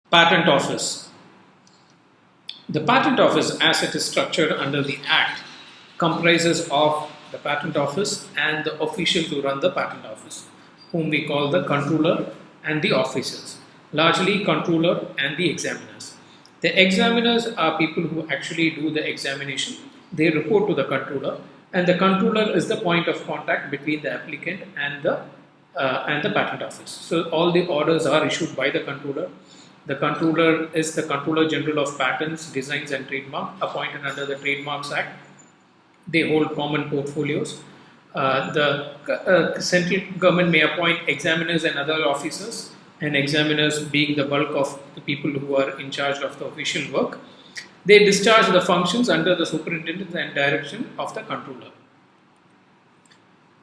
Patent Office. The Patent Office, as it is structured under the Act, comprises of the Patent Office and the officials who run the Patent Office, whom we call the controller and the officers, largely controller and the examiners. The examiners are people who actually do the examination. They report to the controller, and the controller is the point of contact between the applicant and the patent office. So all the orders are issued by the controller. The controller is the Controller General of Patents, Designs and Trademark, appointed under the Trademarks Act. They hold common portfolios. The central government may appoint examiners and other officers, and examiners being the bulk of the people who are in charge of the official work. They discharge the functions under the superintendence and direction of the controller.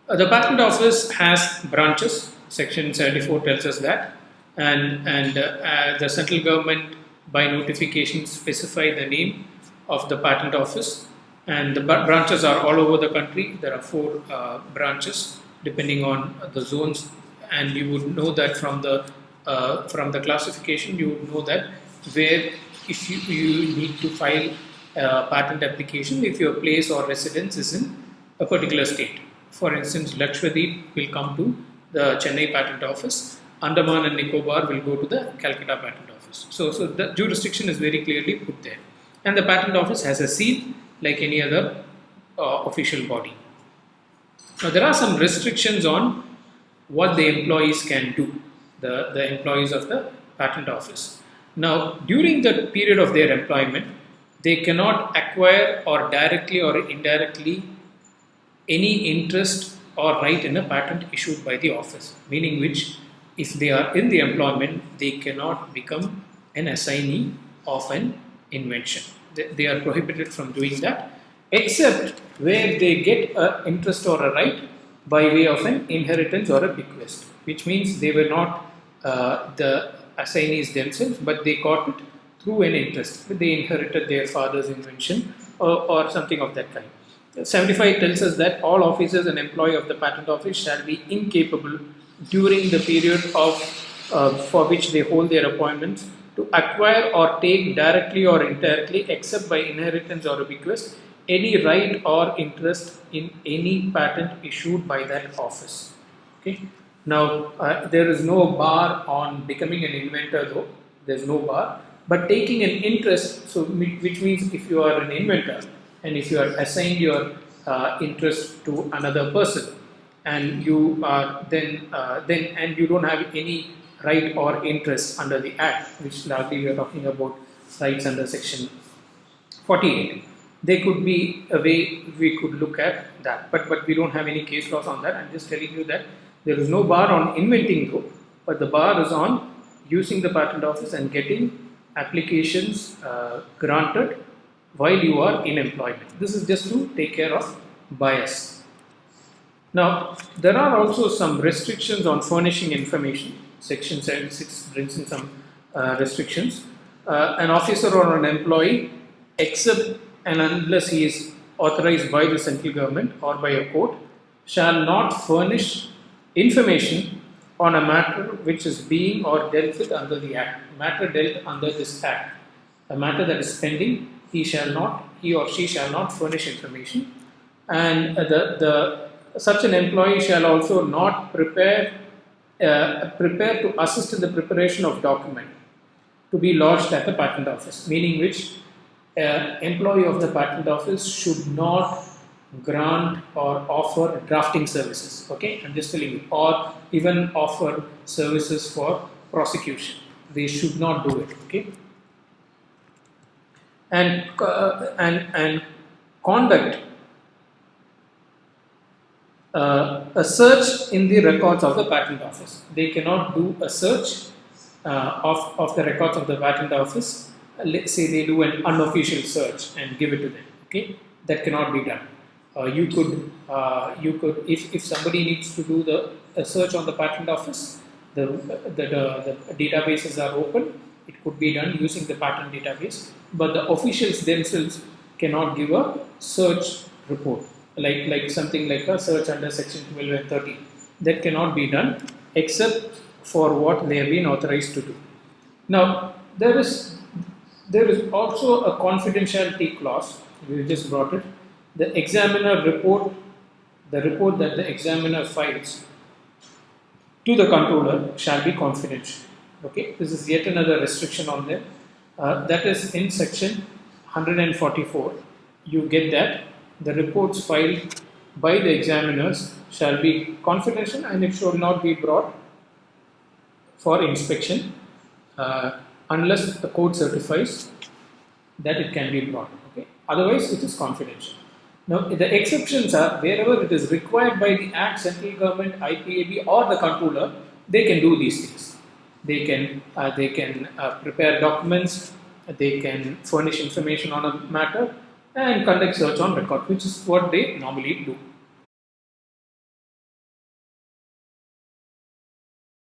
The Patent Office has branches. Section 74 tells us that, and the central government by notification specify the name of the Patent Office, and the branches are all over the country. There are 4 branches depending on the zones, and you would know that from the classification. You would know that where if you need to file a patent application if your place or residence is in a particular state. For instance, Lakshadweep will come to the Chennai Patent Office. Andaman and Nicobar will go to the Calcutta Patent Office. So the jurisdiction is very clearly put there. And the Patent Office has a seal like any other official body. Now there are some restrictions on what the employees can do, the employees of the Patent Office. Now during the period of their employment, they cannot acquire or directly or indirectly any interest or right in a patent issued by the office, meaning which if they are in the employment, they cannot become an assignee of an invention. They are prohibited from doing that, except where they get an interest or a right by way of an inheritance or a bequest, which means they were not the assignees themselves, but they got it through an interest. They inherited their father's invention or something of that kind. 75 tells us that all officers and employees of the Patent Office shall be incapable during the period of for which they hold their appointments to acquire or take directly or indirectly, except by inheritance or a bequest, any right or interest in any patent issued by that office. Okay. Now there is no bar on becoming an inventor, though. There is no bar, but taking an interest. So which means if you are an inventor and if you are assigned your interest to another person, and you are then and you don't have any right or interest under the Act, which largely we are talking about rights under Section 48. There could be a way we could look at that, but we don't have any case laws on that. I'm just telling you that there is no bar on inventing, though, but the bar is on using the Patent Office and getting applications granted while you are in employment. This is just to take care of bias. Now, there are also some restrictions on furnishing information. Section 76 brings in some restrictions. An officer or an employee, except and unless he is authorized by the central government or by a court, shall not furnish information on a matter which is being or dealt with under the Act. Matter dealt under this Act. A matter that is pending, he or she shall not furnish information. And such an employee shall also not prepare to assist in the preparation of document to be lodged at the Patent Office, meaning which employee of the Patent Office should not grant or offer drafting services. Okay, I'm just telling you, or even offer services for prosecution. They should not do it. Okay, and conduct a search in the records of the Patent Office. They cannot do a search of the records of the Patent Office. Let's say they do an unofficial search and give it to them. Okay, that cannot be done. You could if somebody needs to do a search on the Patent Office, the databases are open. It could be done using the patent database, but the officials themselves cannot give a search report. Like something like a search under Section 12 and 13. That cannot be done except for what they have been authorized to do. Now, there is there is also a confidentiality clause. We just brought it. The examiner report, the report that the examiner files to the controller shall be confidential. Okay, this is yet another restriction on them. That is in section 144. You get that the reports filed by the examiners shall be confidential and it should not be brought for inspection unless the court certifies that it can be brought. Okay, otherwise it is confidential. Now, the exceptions are wherever it is required by the Act, central government, IPAB, or the controller, they can do these things. They can prepare documents, they can furnish information on a matter, and conduct search on record, which is what they normally do.